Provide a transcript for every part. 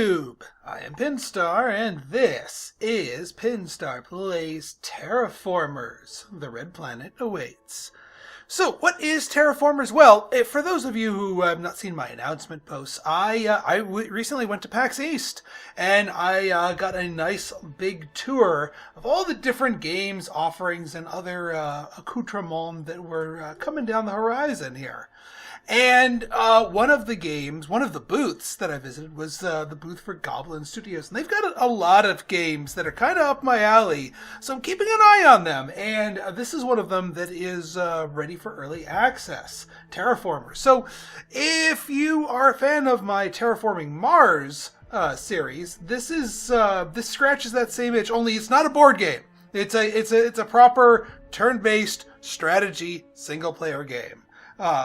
YouTube! I am Pinstar, and this is Pinstar Plays Terraformers. The Red Planet awaits. So, what is Terraformers? Well, for those of you who have not seen my announcement posts, I recently went to Pax East, and I got a nice big tour of all the different games, offerings, and other accoutrements that were coming down the horizon here. And one of the booths that I visited was the booth for Goblinz Studios. And they've got a lot of games that are kind of up my alley, so I'm keeping an eye on them. And this is one of them that is ready for early access, Terraformers. So if you are a fan of my Terraforming Mars series, this scratches that same itch, only it's not a board game. It's a proper turn-based strategy single-player game.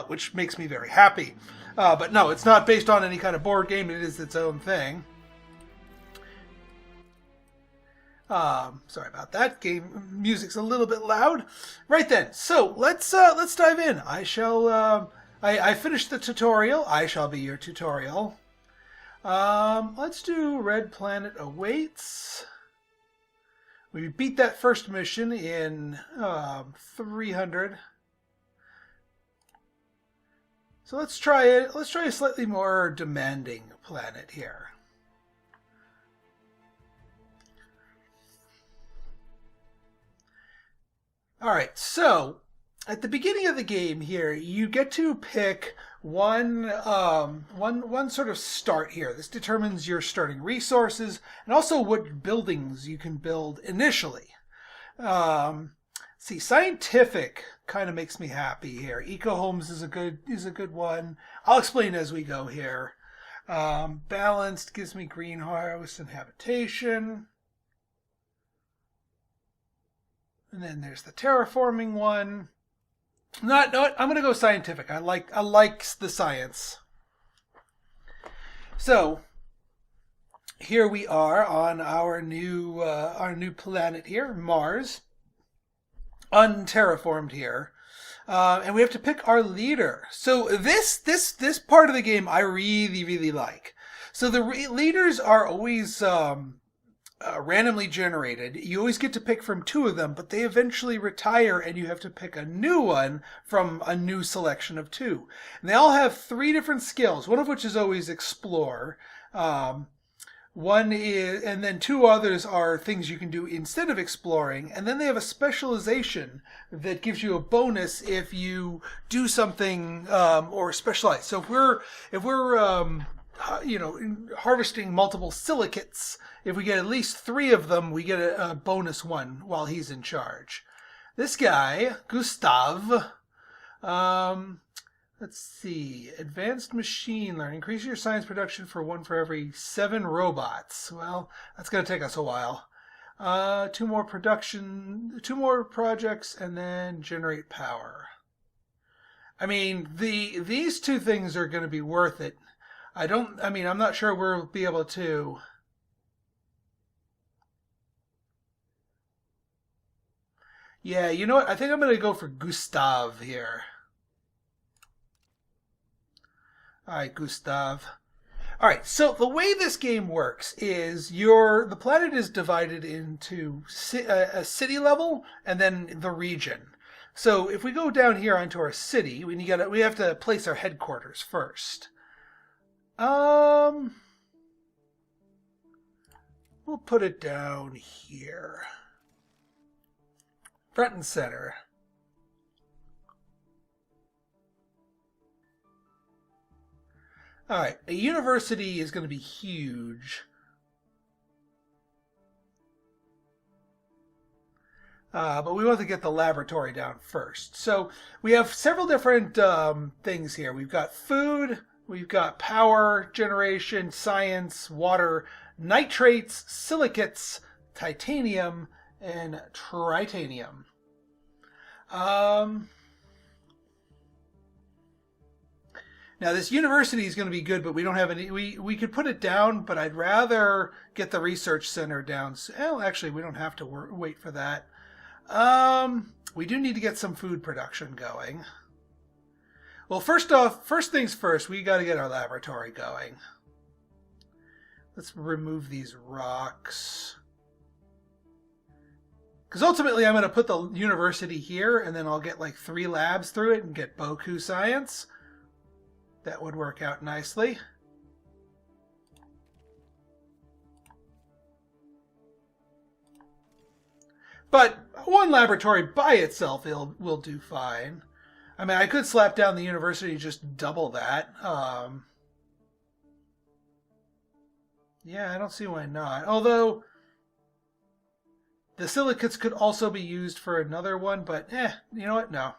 Which makes me very happy. But no, it's not based on any kind of board game. It is its own thing. Sorry about that. Game music's a little bit loud. Right then. So let's dive in. I finished the tutorial. I shall be your tutorial. Let's do Red Planet Awaits. We beat that first mission in 300. So let's try it. Let's try a slightly more demanding planet here. All right. So at the beginning of the game here, you get to pick one sort of start here. This determines your starting resources and also what buildings you can build initially. See, scientific kind of makes me happy here. Eco homes is a good one. I'll explain as we go here. Balanced gives me greenhouse and habitation. And then there's the terraforming one. No, I'm going to go scientific. I like the science. So here we are on our new planet here, Mars. Unterraformed here, and we have to pick our leader. So this part of the game I really like. So the leaders are always randomly generated. You always get to pick from two of them, but they eventually retire, and you have to pick a new one from a new selection of two. And they all have three different skills. One of which is always explore. One is, and then two others are things you can do instead of exploring. And then they have a specialization that gives you a bonus if you do something or specialize. So if we're harvesting multiple silicates, if we get at least three of them, we get a bonus one while he's in charge. This guy, Gustav, let's see. Advanced machine learning. Increase your science production for every 7 robots. Well, that's going to take us a while. 2 more projects, and then generate power. I mean, these two things are going to be worth it. I'm not sure we'll be able to. Yeah, you know what? I think I'm going to go for Gustav here. All right, Gustav. All right, so the way this game works is the planet is divided into a city level and then the region. So if we go down here onto our city, we have to place our headquarters first. We'll put it down here. Front and center. All right, a university is going to be huge. But we want to get the laboratory down first. So we have several different things here. We've got food, we've got power generation, science, water, nitrates, silicates, titanium, and tritanium. Now this university is going to be good, but we don't have any. We could put it down, but I'd rather get the research center down. Well, actually, we don't have to wait for that. We do need to get some food production going. Well, first things first, we got to get our laboratory going. Let's remove these rocks. Because ultimately I'm going to put the university here, and then I'll get like 3 labs through it and get Boku Science. That would work out nicely. But 1 laboratory by itself will do fine. I mean, I could slap down the university and just double that. Yeah, I don't see why not. Although the silicates could also be used for another one, but you know what? No.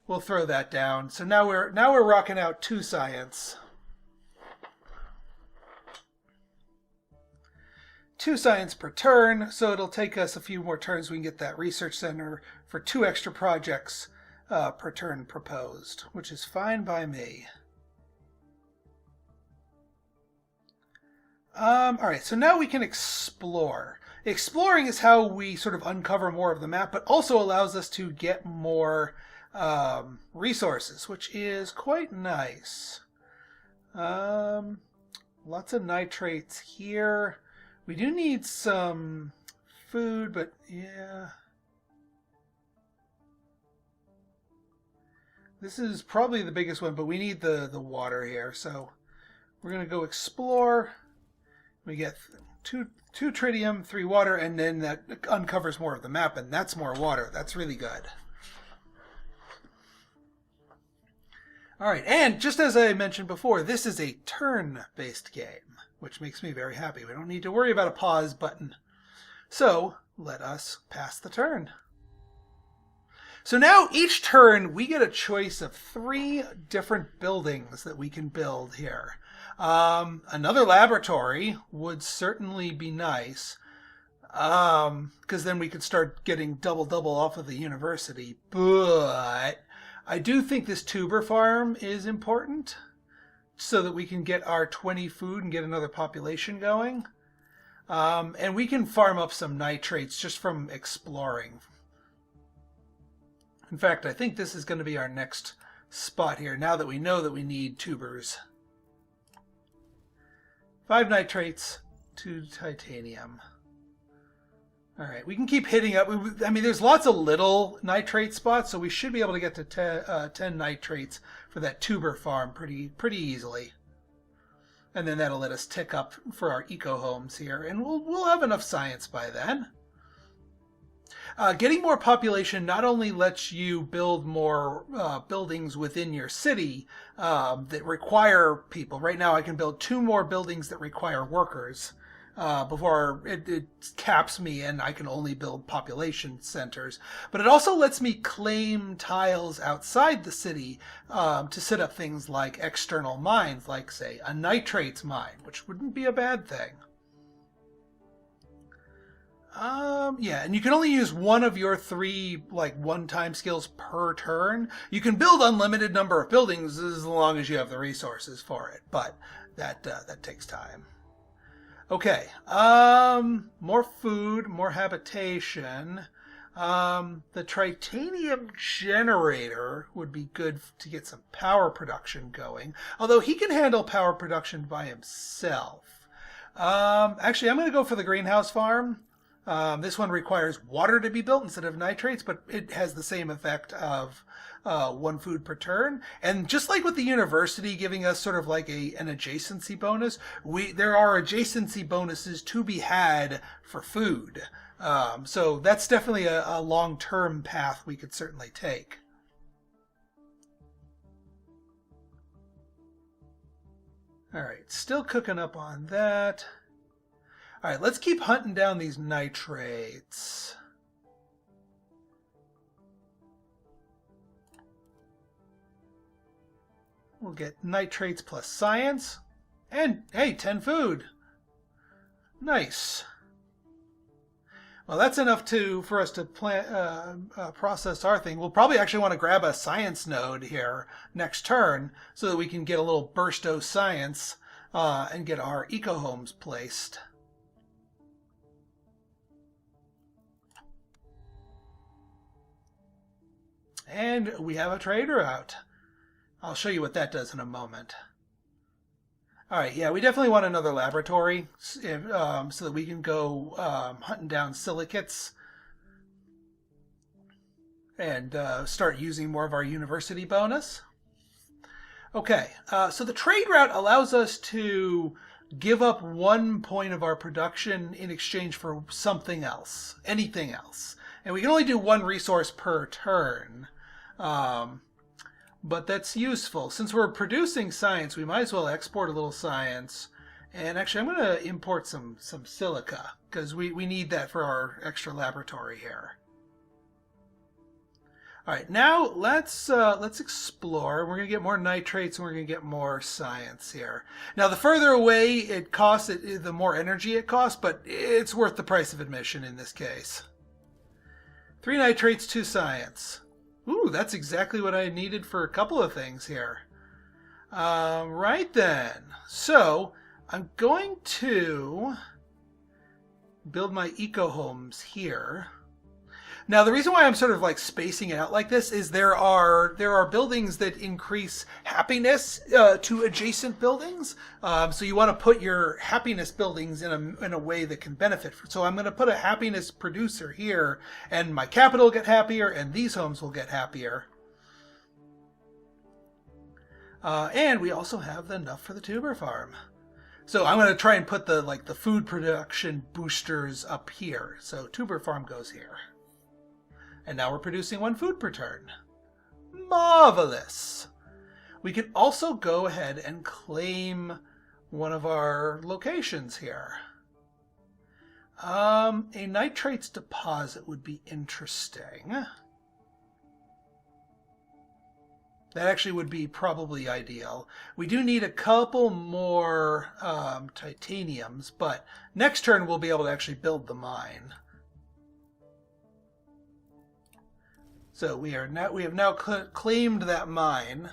We'll throw that down. So now we're rocking out 2 science. 2 science per turn, so it'll take us a few more turns. We can get that research center for 2 extra projects per turn proposed, which is fine by me. Alright, so now we can explore. Exploring is how we sort of uncover more of the map, but also allows us to get more resources, which is quite nice. Lots of nitrates here. We do need some food, but yeah. This is probably the biggest one, but we need the water here, so we're going to go explore. We get 2 tritium, 3 water, and then that uncovers more of the map, and that's more water. That's really good. Alright, and just as I mentioned before, this is a turn-based game, which makes me very happy. We don't need to worry about a pause button. So, let us pass the turn. So now, each turn, we get a choice of 3 different buildings that we can build here. Another laboratory would certainly be nice, because then we could start getting double off of the university. But I do think this tuber farm is important, so that we can get our 20 food and get another population going. And we can farm up some nitrates just from exploring. In fact, I think this is going to be our next spot here, now that we know that we need tubers. 5 nitrates, 2 titanium. Alright, we can keep hitting up. I mean, there's lots of little nitrate spots, so we should be able to get to 10 nitrates for that tuber farm pretty easily. And then that'll let us tick up for our eco-homes here, and we'll have enough science by then. Getting more population not only lets you build more buildings within your city that require people. Right now I can build 2 more buildings that require workers before it caps me and I can only build population centers. But it also lets me claim tiles outside the city to set up things like external mines, like, say, a nitrates mine, which wouldn't be a bad thing. Yeah, and you can only use 1 of your 3, like, one-time skills per turn. You can build unlimited number of buildings as long as you have the resources for it, but that takes time. Okay, more food, more habitation. The tritanium generator would be good to get some power production going, although he can handle power production by himself. Actually, I'm going to go for the greenhouse farm. This one requires water to be built instead of nitrates, but it has the same effect of 1 food per turn. And just like with the university giving us sort of like an adjacency bonus, there are adjacency bonuses to be had for food. So that's definitely a long-term path we could certainly take. All right, still cooking up on that. All right, let's keep hunting down these nitrates. We'll get nitrates plus science. And, hey, 10 food. Nice. Well, that's enough for us to process our thing. We'll probably actually want to grab a science node here next turn so that we can get a little bursto science and get our eco-homes placed. And we have a trader out. I'll show you what that does in a moment. All right, yeah, we definitely want another laboratory so that we can go hunting down silicates and start using more of our university bonus. Okay, so the trade route allows us to give up 1 point of our production in exchange for something else, anything else. And we can only do 1 resource per turn. But that's useful. Since we're producing science, we might as well export a little science. And actually, I'm going to import some silica, because we need that for our extra laboratory here. All right, now let's explore. We're going to get more nitrates, and we're going to get more science here. Now, the further away it costs, the more energy it costs, but it's worth the price of admission in this case. 3 nitrates, 2 science. Ooh, that's exactly what I needed for a couple of things here. Right then. So, I'm going to build my eco-homes here. Now, the reason why I'm sort of like spacing it out like this is there are buildings that increase happiness to adjacent buildings. So you want to put your happiness buildings in a way that can benefit. So I'm going to put a happiness producer here, and my capital will get happier, and these homes will get happier. And we also have enough for the tuber farm. So I'm going to try and put the food production boosters up here. So tuber farm goes here. And now we're producing 1 food per turn. Marvelous! We can also go ahead and claim one of our locations here. A nitrates deposit would be interesting. That actually would be probably ideal. We do need a couple more titaniums, but next turn we'll be able to actually build the mine. So we have now claimed that mine.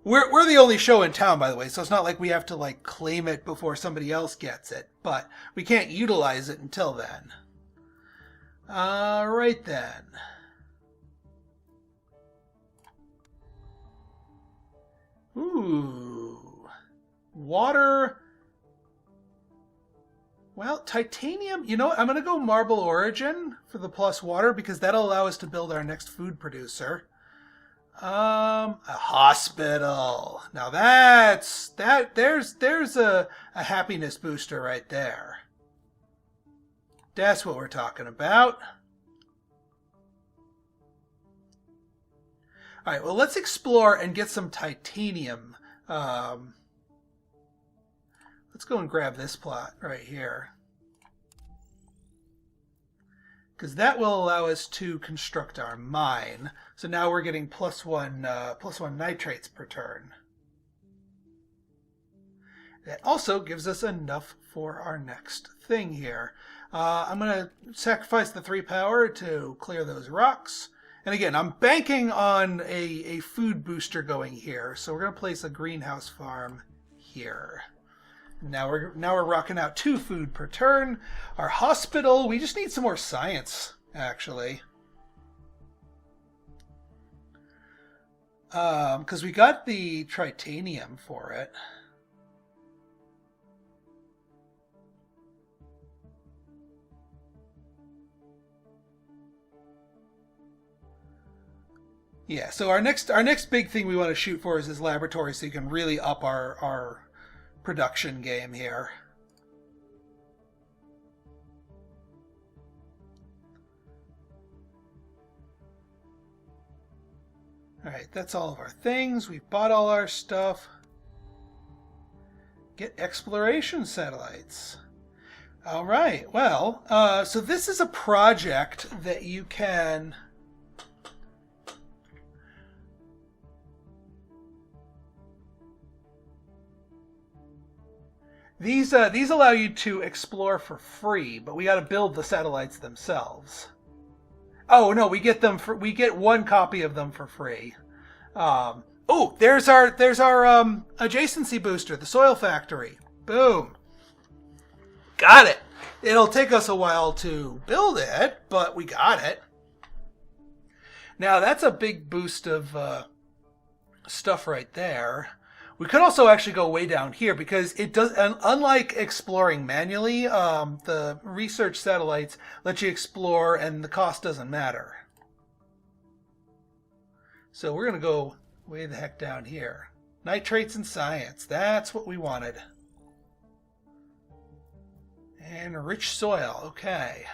We're the only show in town, by the way, so it's not like we have to claim it before somebody else gets it, but we can't utilize it until then. Right then. Ooh. Water. Well, titanium, you know what? I'm going to go marble origin for the plus water because that'll allow us to build our next food producer. A hospital. Now there's a happiness booster right there. That's what we're talking about. All right, well, let's explore and get some titanium. Let's go and grab this plot right here. Because that will allow us to construct our mine. So now we're getting plus one nitrates per turn. That also gives us enough for our next thing here. I'm going to sacrifice the 3 power to clear those rocks. And again, I'm banking on a food booster going here. So we're going to place a greenhouse farm here. Now we're rocking out 2 food per turn. Our hospital, we just need some more science, actually. Because we got the titanium for it. Yeah, so our next big thing we want to shoot for is this laboratory so you can really up our production game here. Alright, that's all of our things. We've bought all our stuff. Get exploration satellites. Alright, well, so this is a project that you can... These allow you to explore for free, but we got to build the satellites themselves. Oh no, we get 1 copy of them for free. Oh, there's our adjacency booster, the soil factory. Boom. Got it. It'll take us a while to build it, but we got it. Now that's a big boost of stuff right there. We could also actually go way down here because it does, unlike exploring manually, the research satellites let you explore and the cost doesn't matter. So we're going to go way the heck down here. Nitrates and science. That's what we wanted. And rich soil. Okay.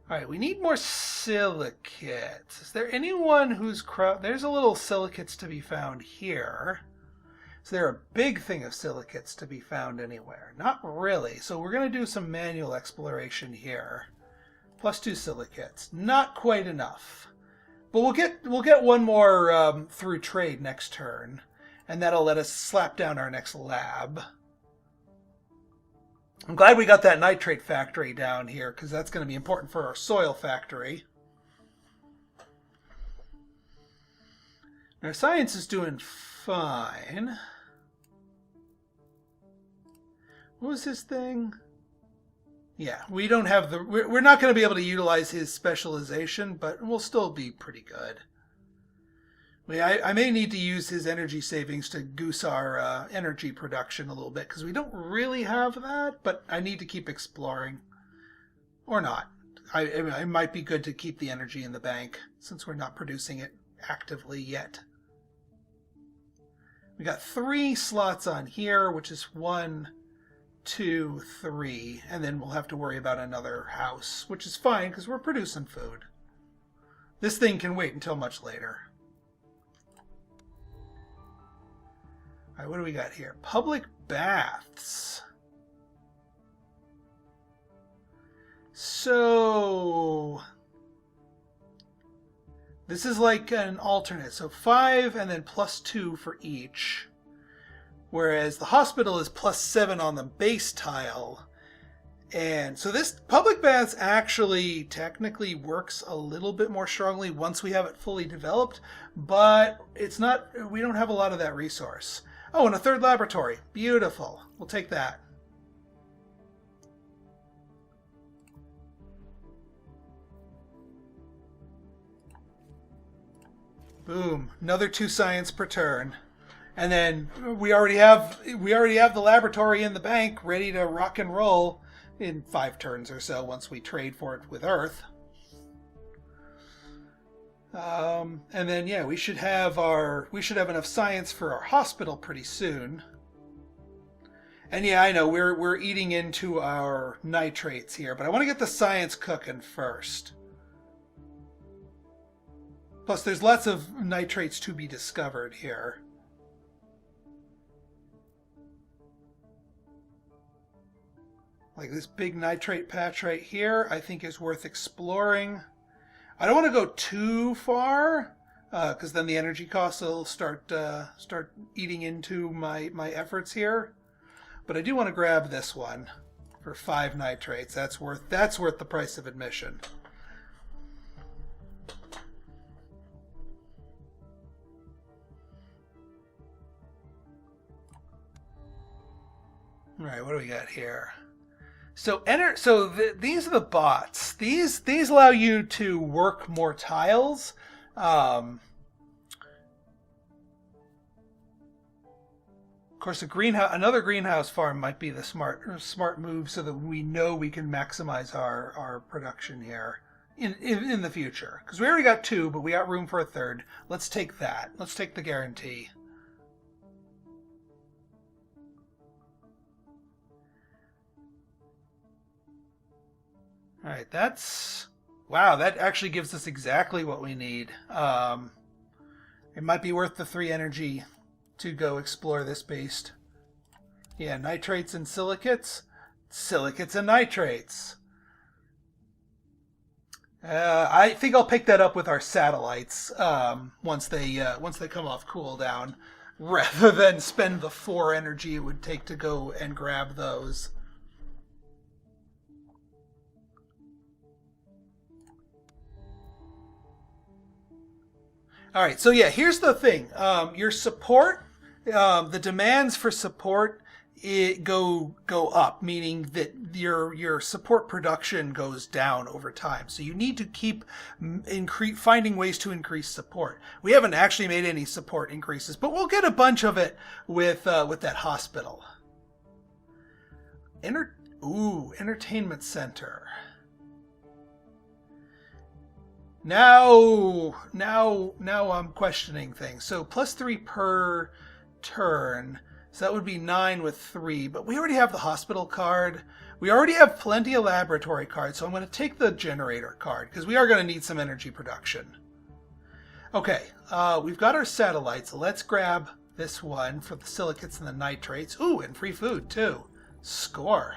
Alright, we need more silicates. Is there anyone who's... There's a little silicates to be found here. Is there a big thing of silicates to be found anywhere? Not really. So we're going to do some manual exploration here. +2 silicates. Not quite enough. But we'll get one more through trade next turn. And that'll let us slap down our next lab. I'm glad we got that nitrate factory down here, because that's going to be important for our soil factory. Our science is doing fine. What was his thing? Yeah, we don't have the... We're not going to be able to utilize his specialization, but we'll still be pretty good. I may need to use his energy savings to goose our energy production a little bit, because we don't really have that, but I need to keep exploring. Or not. It might be good to keep the energy in the bank, since we're not producing it actively yet. We got 3 slots on here, which is 1, 2, 3, and then we'll have to worry about another house, which is fine, because we're producing food. This thing can wait until much later. All right, what do we got here? Public baths. So this is like an alternate. So 5 and then +2 for each. Whereas the hospital is +7 on the base tile. And so this public baths actually technically works a little bit more strongly once we have it fully developed, but it's not, we don't have a lot of that resource. Oh, and a 3rd laboratory. Beautiful. We'll take that. Boom. Another 2 science per turn. And then we already have the laboratory in the bank ready to rock and roll in 5 turns or so once we trade for it with Earth. And then yeah, we should have enough science for our hospital pretty soon. And yeah, I know we're eating into our nitrates here, but I want to get the science cooking first. Plus, there's lots of nitrates to be discovered here. Like this big nitrate patch right here, I think is worth exploring. I don't want to go too far, because then the energy costs will start eating into my efforts here. But I do want to grab this one for 5 nitrates. That's worth the price of admission. All right, what do we got here? So these are the bots. These allow you to work more tiles. Of course, another greenhouse farm might be the smart move, so that we know we can maximize our production here in the future. Because we already got 2, but we got room for a 3rd. Let's take that. Let's take the guarantee. All right, wow, that actually gives us exactly what we need. It might be worth the 3 energy to go explore this beast. Yeah, nitrates and silicates. Silicates and nitrates. I think I'll pick that up with our satellites once they come off cooldown, rather than spend the 4 energy it would take to go and grab those. All right, so yeah, here's the thing. Your support, the demands for support go up, meaning that your support production goes down over time. So you need to keep finding ways to increase support. We haven't actually made any support increases, but we'll get a bunch of it with that hospital. Entertainment center. Now I'm questioning things. So +3 per turn. So that would be 9 with 3. But we already have the hospital card. We already have plenty of laboratory cards. So I'm going to take the generator card because we are going to need some energy production. Okay, we've got our satellites. So let's grab this one for the silicates and the nitrates. Ooh, and free food too. Score.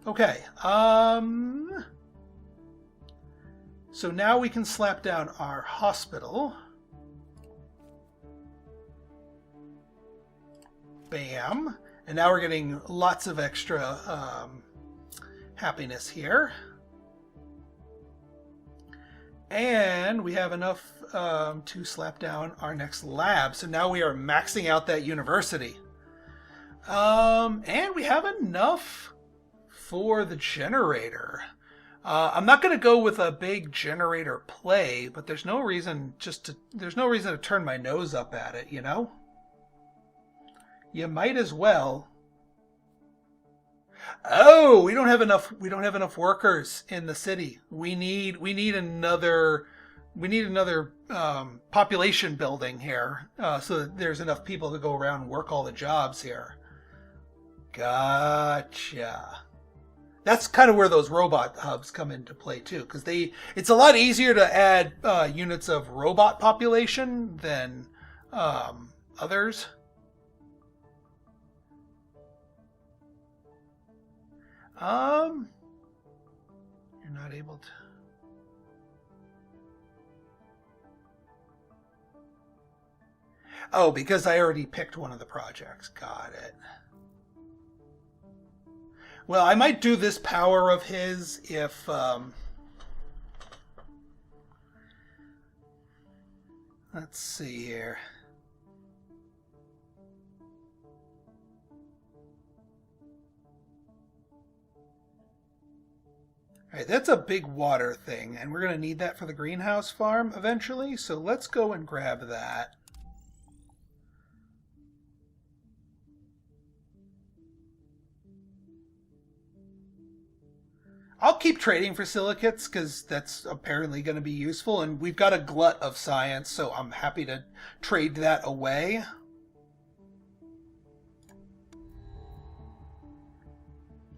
Okay, so now we can slap down our hospital. Bam. And now we're getting lots of extra happiness here. And we have enough to slap down our next lab. So now we are maxing out that university. And we have enough for the generator. I'm not going to go with a big generator play, but there's no reason to turn my nose up at it, you know? You might as well. Oh, we don't have enough workers in the city. We need another population building here, so that there's enough people to go around and work all the jobs here. Gotcha. That's kind of where those robot hubs come into play too, because it's a lot easier to add units of robot population than others. You're not able to. Oh, because I already picked one of the projects. Got it. Well, I might do this power of his if, let's see here. All right, that's a big water thing, and we're going to need that for the greenhouse farm eventually, so let's go and grab that. I'll keep trading for silicates because that's apparently going to be useful, and we've got a glut of science, so I'm happy to trade that away.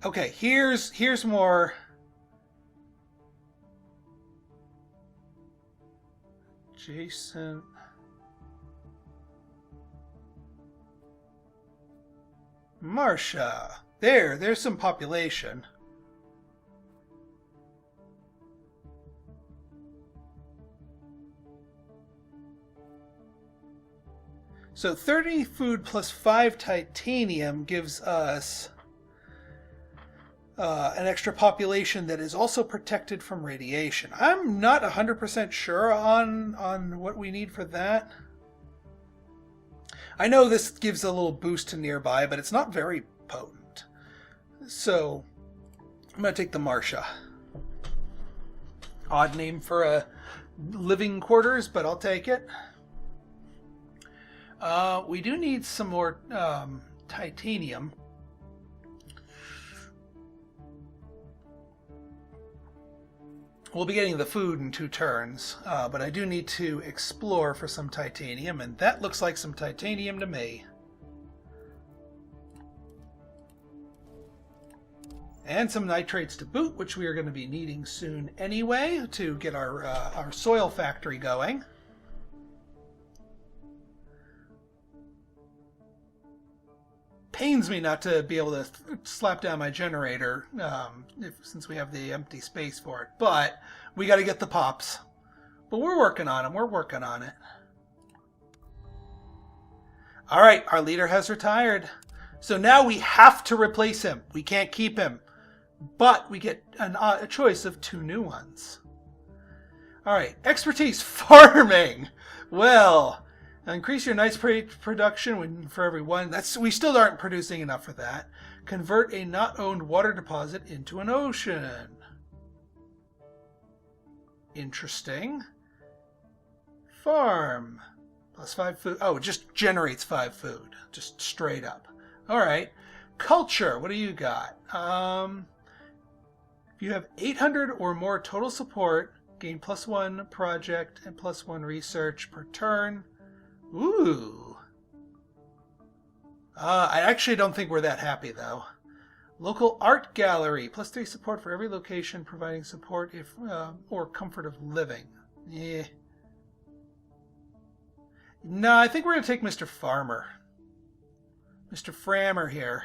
Okay, here's more. Adjacent. Marcia. There's some population. So 30 food plus 5 titanium gives us an extra population that is also protected from radiation. I'm not 100% sure on what we need for that. I know this gives a little boost to nearby, but it's not very potent. So I'm going to take the Marcia. Odd name for a living quarters, but I'll take it. We do need some more titanium. We'll be getting the food in 2 turns, but I do need to explore for some titanium, and that looks like some titanium to me. And some nitrates to boot, which we are going to be needing soon anyway to get our soil factory going. Pains me not to be able to slap down my generator since we have the empty space for it. But we got to get the pops. But we're working on them. We're working on it. All right, our leader has retired. So now we have to replace him. We can't keep him. But we get a choice of 2 new ones. All right, expertise farming. Well, Increase your nitrate production for every one. We still aren't producing enough for that. Convert a not owned water deposit into an ocean. Interesting. Farm. Plus 5 food. Oh, it just generates 5 food. Just straight up. Alright. Culture. What do you got? If you have 800 or more total support, gain +1 project and +1 research per turn. Ooh. I actually don't think we're that happy, though. Local art gallery. +3 support for every location, providing support if or comfort of living. Yeah. No, I think we're going to take Mr. Farmer. Mr. Frammer here.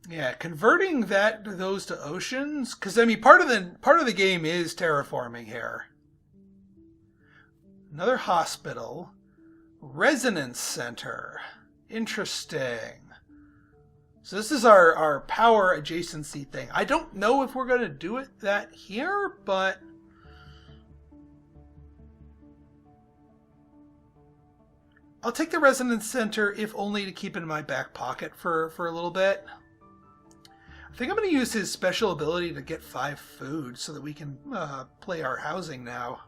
Yeah, converting those to oceans, because I mean part of the game is terraforming here. Another hospital, resonance center. Interesting. So this is our power adjacency thing. I don't know if we're going to do that here, but I'll take the resonance center if only to keep it in my back pocket for a little bit. I think I'm going to use his special ability to get 5 food so that we can play our housing now.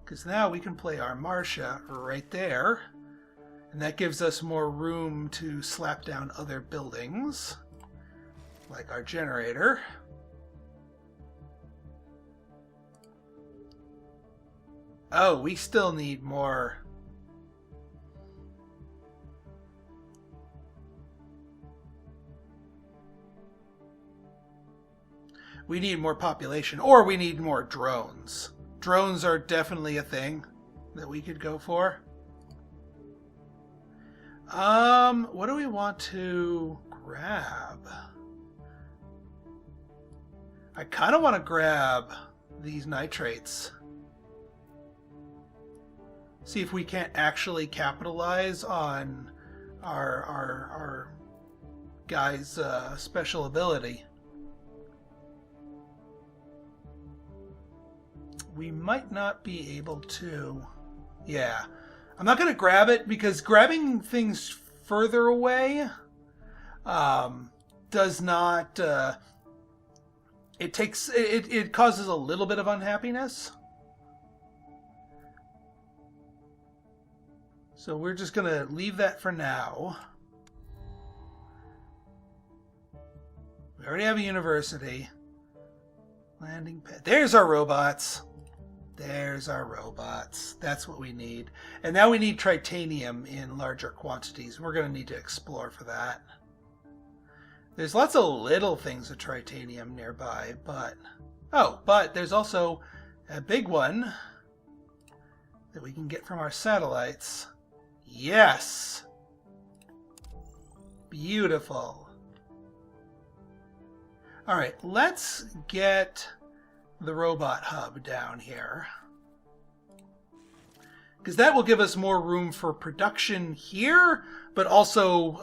Because now we can play our Marcia right there. And that gives us more room to slap down other buildings. Like our generator. Oh, we still need more. We need more population, or we need more drones. Drones are definitely a thing that we could go for. What do we want to grab? I kind of want to grab these nitrates. See if we can't actually capitalize on our guy's special ability. We might not be able to. Yeah. I'm not going to grab it because grabbing things further away does not... it causes a little bit of unhappiness. So we're just going to leave that for now. We already have a university. Landing pad. There's our robots. There's our robots. That's what we need. And now we need titanium in larger quantities. We're going to need to explore for that. There's lots of little things of titanium nearby, but... Oh, but there's also a big one that we can get from our satellites. Yes! Beautiful. Alright, let's get the robot hub down here. Because that will give us more room for production here, but also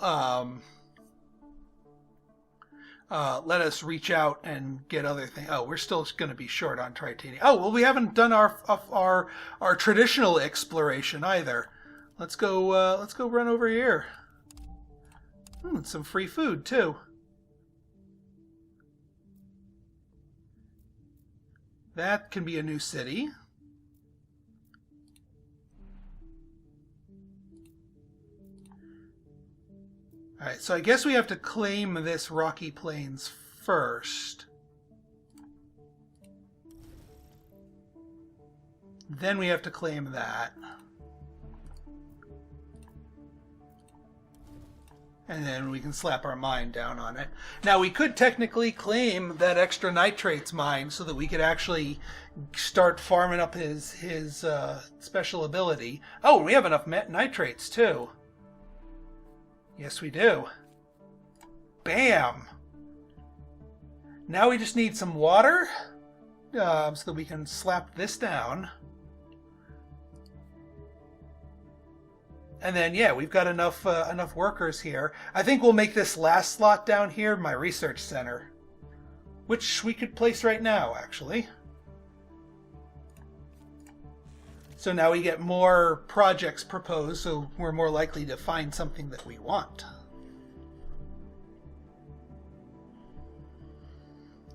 let us reach out and get other things. Oh, we're still going to be short on titanium. Oh, well, we haven't done our traditional exploration either. Let's go run over here. Some free food too. That can be a new city. Alright, so I guess we have to claim this Rocky Plains first. Then we have to claim that. And then we can slap our mine down on it. Now, we could technically claim that extra nitrates mine so that we could actually start farming up his special ability. Oh, we have enough nitrates, too. Yes, we do. Bam! Now we just need some water so that we can slap this down. And then, yeah, we've got enough workers here. I think we'll make this last slot down here my research center. which we could place right now, actually. So now we get more projects proposed, so we're more likely to find something that we want.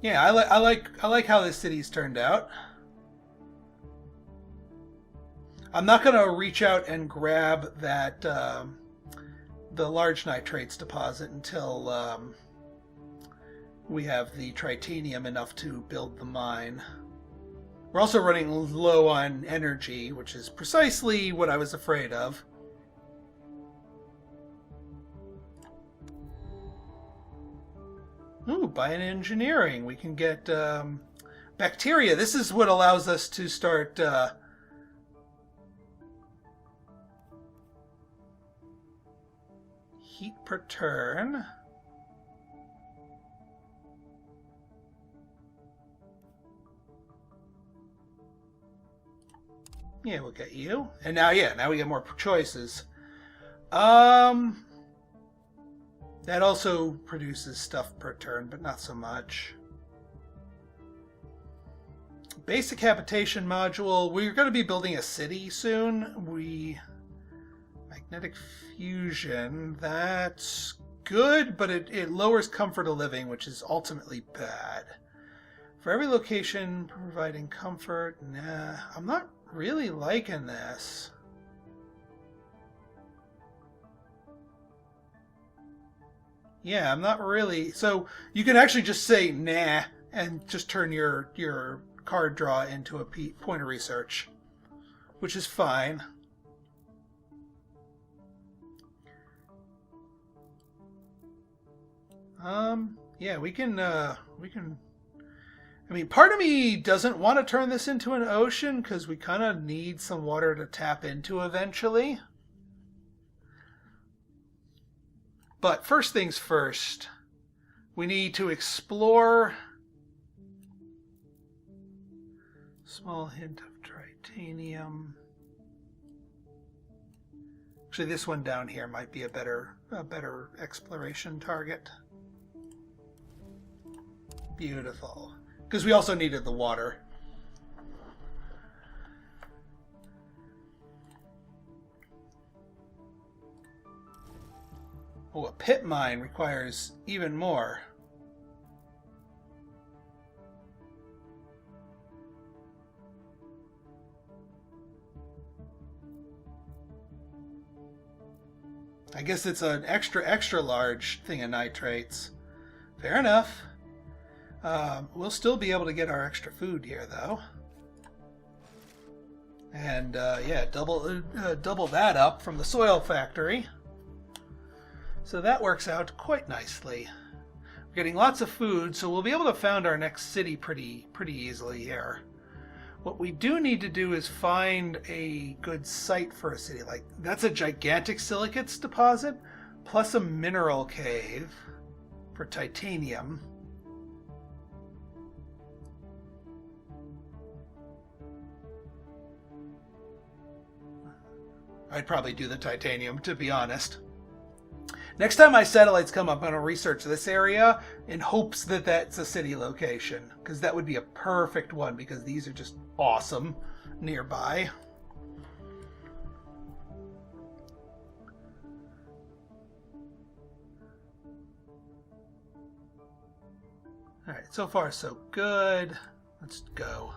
Yeah, I like how this city's turned out. I'm not going to reach out and grab that the large nitrates deposit until we have the tritanium enough to build the mine. We're also running low on energy, which is precisely what I was afraid of. Ooh, bioengineering. We can get bacteria. This is what allows us to start heat per turn. Yeah, we'll get you. And now, yeah, now we get more choices. That also produces stuff per turn, but not so much. Basic habitation module. We're going to be building a city soon. Magnetic fusion. That's good, but it lowers comfort of living, which is ultimately bad. For every location providing comfort, nah, I'm not really liking this. Yeah, I'm not really. So you can actually just say nah and just turn your card draw into a point of research, which is fine. Yeah, we can. I mean, part of me doesn't want to turn this into an ocean because we kind of need some water to tap into eventually. But first things first, we need to explore. Small hint of tritanium. Actually, this one down here might be a better exploration target. Beautiful. Because we also needed the water. Oh, a pit mine requires even more. I guess it's an extra large thing of nitrates. Fair enough. We'll still be able to get our extra food here, though. And yeah, double that up from the soil factory. So that works out quite nicely. We're getting lots of food, so we'll be able to found our next city pretty easily here. What we do need to do is find a good site for a city. Like, that's a gigantic silicates deposit, plus a mineral cave for titanium. I'd probably do the titanium, to be honest. Next time my satellites come up, I'm going to research this area in hopes that that's a city location, because that would be a perfect one, because these are just awesome nearby. Alright, so far so good. Let's go.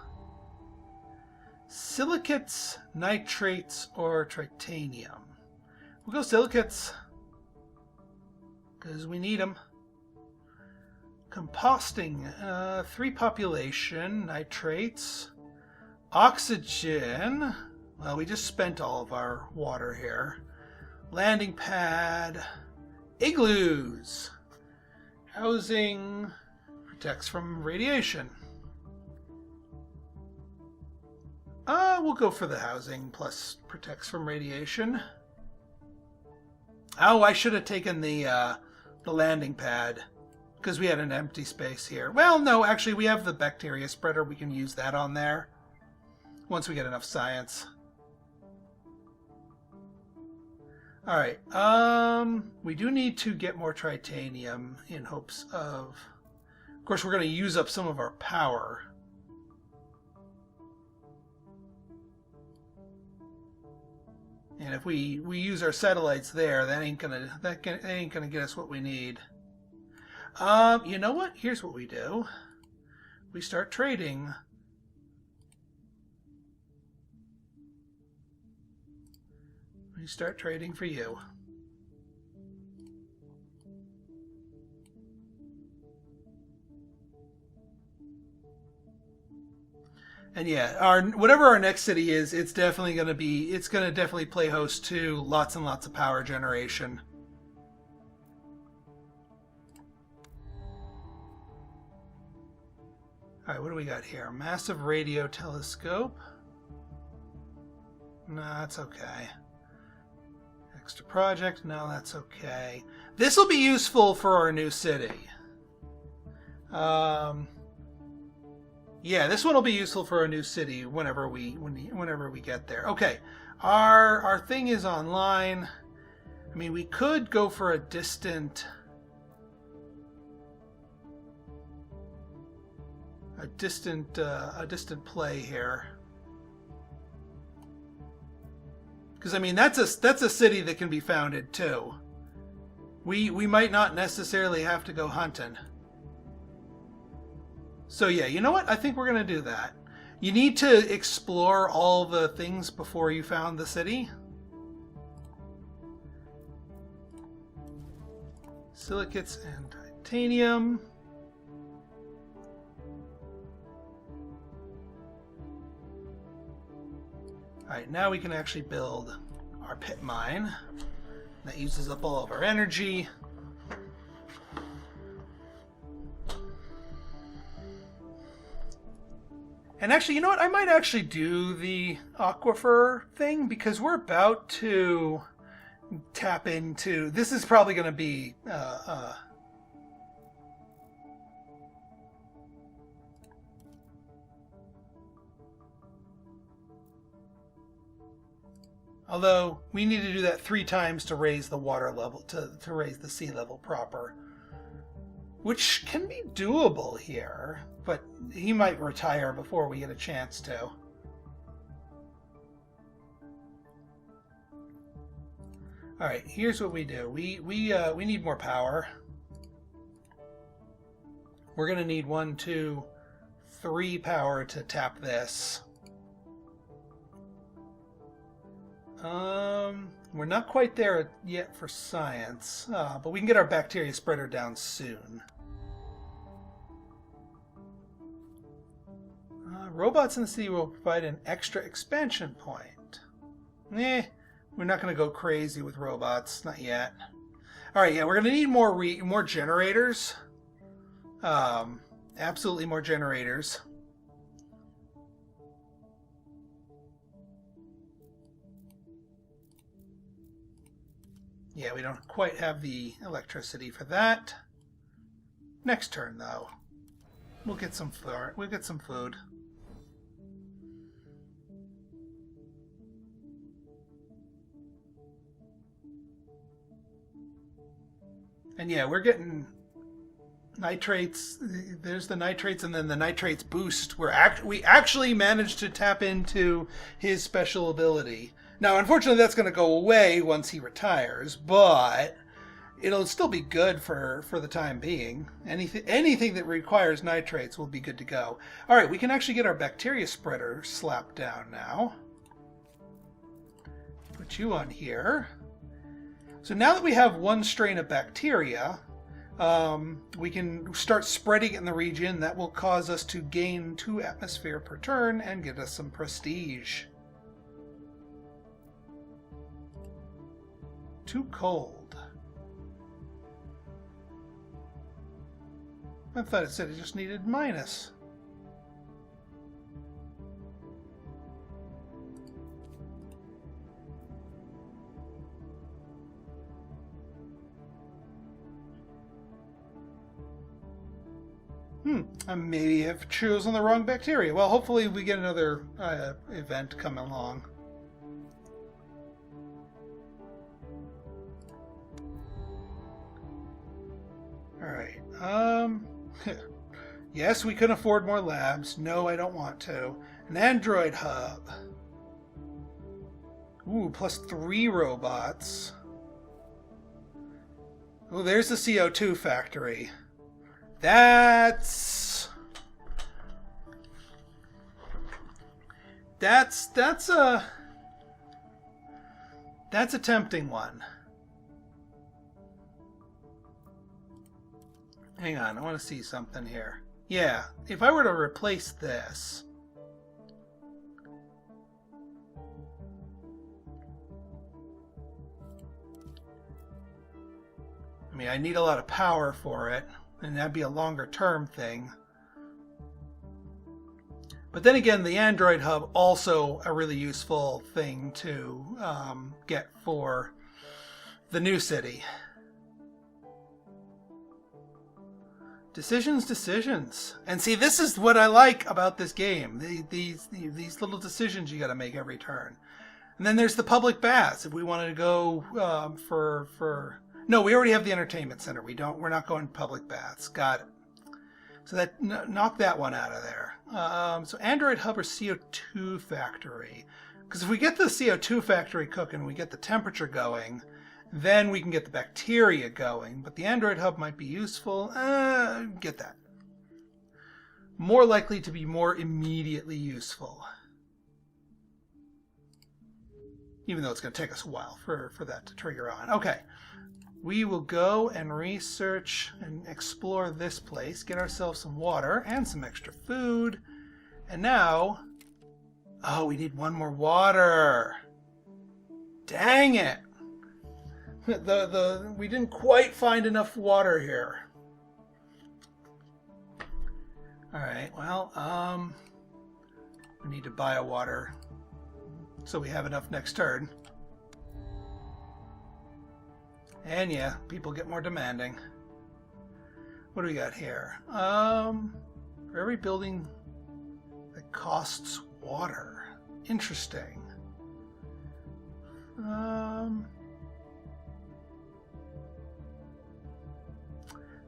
Silicates, nitrates, or tritanium? We'll go silicates, because we need them. Composting, 3 population, nitrates. Oxygen, well, we just spent all of our water here. Landing pad, igloos. Housing, protects from radiation. We'll go for the housing plus protects from radiation. Oh, I should have taken the landing pad because we had an empty space here. Well, no, actually we have the bacteria spreader. We can use that on there once we get enough science. All right. We do need to get more tritanium in hopes of course, we're going to use up some of our power. And if we use our satellites there, that ain't gonna get us what we need. You know what? Here's what we do. We start trading. We start trading for you. And yeah, whatever our next city is, it's definitely going to definitely play host to lots and lots of power generation. All right, what do we got here? Massive radio telescope. No, that's okay. Extra project. No, that's okay. This will be useful for our new city. Yeah, this one will be useful for a new city whenever we get there. Okay, our thing is online. I mean, we could go for a distant play here, because I mean that's a city that can be founded too. We might not necessarily have to go hunting. So yeah, you know what? I think we're going to do that. You need to explore all the things before you found the city. Silicates and titanium. Alright, now we can actually build our pit mine. That uses up all of our energy. And actually, you know what? I might actually do the aquifer thing, because we're about to tap into... This is probably going to be... Although, we need to do that 3 times to raise the water level, to raise the sea level proper. Which can be doable here, but he might retire before we get a chance to. Alright, here's what we do. We need more power. We're going to need 1, 2, 3 power to tap this. We're not quite there yet for science, but we can get our bacteria spreader down soon. Robots in the city will provide an extra expansion point. We're not going to go crazy with robots, not yet. All right, yeah, we're going to need more generators. Absolutely more generators. Yeah, we don't quite have the electricity for that. Next turn, though, we'll get some food. We'll get some food. And yeah, we're getting nitrates. There's the nitrates, and then the nitrates boost. We actually managed to tap into his special ability. Now, unfortunately, that's going to go away once he retires, but it'll still be good for the time being. Anything that requires nitrates will be good to go. All right, we can actually get our bacteria spreader slapped down now. Put you on here. So now that we have 1 strain of bacteria, we can start spreading it in the region. That will cause us to gain 2 atmosphere per turn and get us some prestige. Too cold. I thought it said it just needed minus. I maybe have chosen the wrong bacteria. Well, hopefully we get another event coming along. Alright, Yes, we can afford more labs. No, I don't want to. An android hub. Ooh, plus 3 robots. Oh, there's the CO2 factory. That's a tempting one. Hang on, I want to see something here. Yeah, if I were to replace this, I mean, I need a lot of power for it, and that'd be a longer term thing. But then again, the Android Hub also a really useful thing to get for the new city. Decisions. And see, this is what I like about this game. These little decisions you got to make every turn. And then there's the public baths. If we wanted to go no, we already have the entertainment center. We're not going to public baths. Got it. So that knock that one out of there. So Android Hub or CO2 factory. Because if we get the CO2 factory cooking, we get the temperature going, then we can get the bacteria going. But the Android Hub might be useful. Get that. More likely to be more immediately useful. Even though it's going to take us a while for that to trigger on. Okay. We will go and research and explore this place, get ourselves some water and some extra food. And now, oh, we need one more water. Dang it. We didn't quite find enough water here. All right, well, we need to buy a water so we have enough next turn. And yeah, people get more demanding. What do we got here? For every building that costs water. Interesting.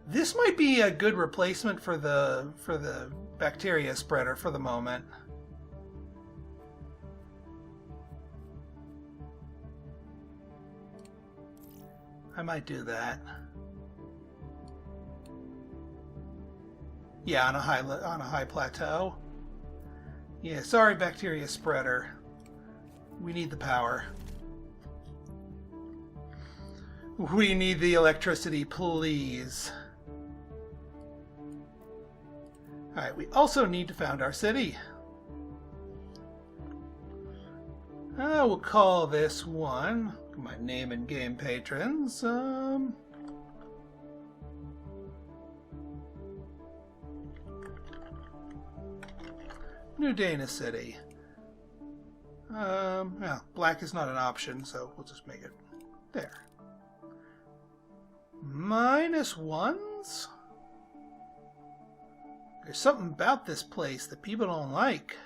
This might be a good replacement for the bacteria spreader for the moment. I might do that. Yeah, on a high plateau. Yeah, sorry, bacteria spreader. We need the power. We need the electricity, please. Alright, we also need to found our city. We'll call this one, my name and game patrons, New Dana City. Well, black is not an option, so we'll just make it there. -1s? There's something about this place that people don't like.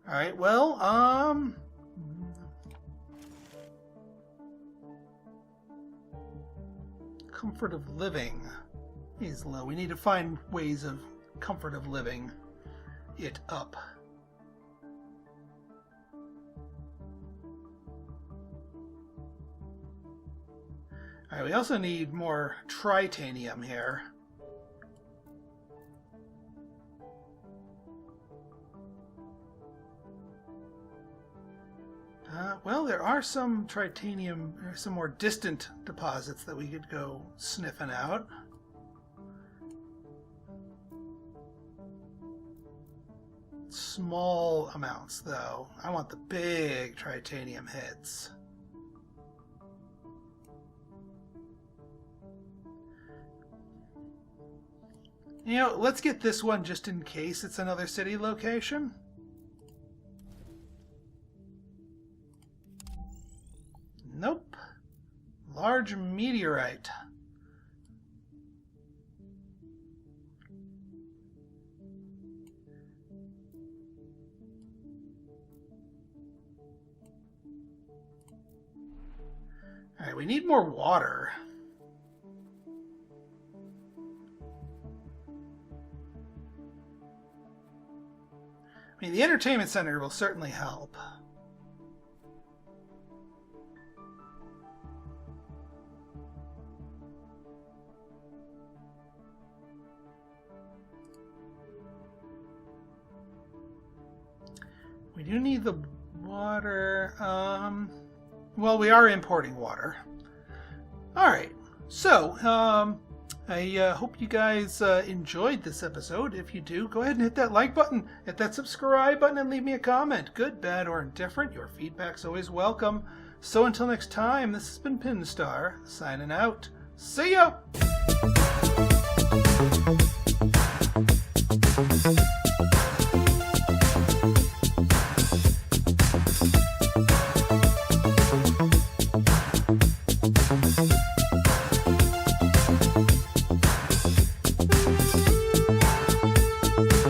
Alright, well, comfort of living is low. We need to find ways of comfort of living it up. Alright, we also need more tritanium here. Well, there are some tritanium, some more distant deposits that we could go sniffing out. Small amounts, though. I want the big tritanium hits. You know, let's get this one just in case it's another city location. Nope. Large meteorite. Alright, we need more water. I mean, the entertainment center will certainly help. We do need the water. Well, we are importing water. Alright, so, I hope you guys enjoyed this episode. If you do, go ahead and hit that like button, hit that subscribe button, and leave me a comment. Good, bad, or indifferent. Your feedback's always welcome. So until next time, this has been Pinstar, signing out. See ya!